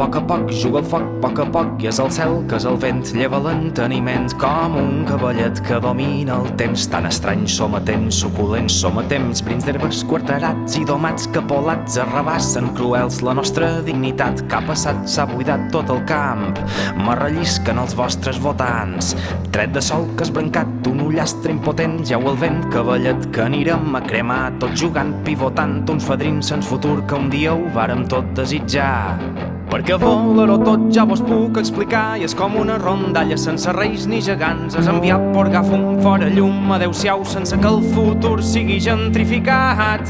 A poc juga el foc, a poc, i és el cel que és el vent, lleva l'enteniment com un cavallet que domina el temps. Tan estranys som a temps, suculents som a temps, brins d'herbes quarterats i domats capolats arrabassen cruels la nostra dignitat. Que ha passat, s'ha buidat tot el camp, m'arrellisquen els vostres votants. Tret de sol que has brancat, un ullastre impotent, jau el vent, cavallet que anirem a cremar, tot jugant, pivotant, uns fadrins sens futur que un dia ho vàrem tot desitjar. Perquè voler-ho tot ja vos puc explicar, i és com una rondalla sense reis ni gegants. És enviar porgar fum fora llum, adeu-siau, sense que el futur sigui gentrificat.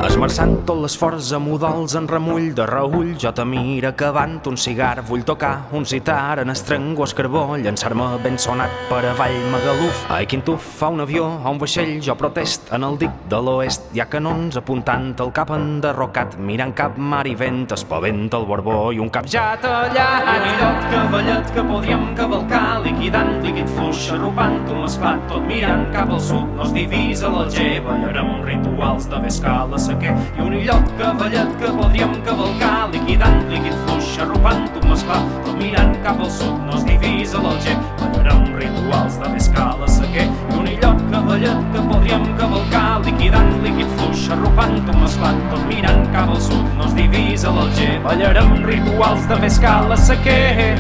Esmerçant tot l'esforç a mudols en remull de reüll, jo te mira acabant un cigar, vull tocar un citar en estrengo escarbó, llançar-me ben sonat per avall Magaluf. Ai, quin tuf, fa un avió, a un vaixell, jo protest en el dic de l'oest. Hi ha canons apuntant el cap enderrocat, mirant cap mar i vent, espavent el Borbó i un cap ja tallat. Un illot cavallet que podríem cavalcar, liquidant líquid fluix, arrupant un mesclat, tot mirant cap al sud, no es divisa l'Alger, ballarem rituals de vescar la sequer. I un illot cavallet que podríem cavalcar, liquidant líquid fluix, arrupant un mesclar, tot mirant cap al sud, no es divisa l'Alger, ballarem rituals de vescar la sequer. I un illot cavallet que podríem cavalcar, liquidant líquid fluix, arrupant un mesclar, tot mirant cap al sud, no es divisa l'Alger, ballarem rituals de vescar la sequer.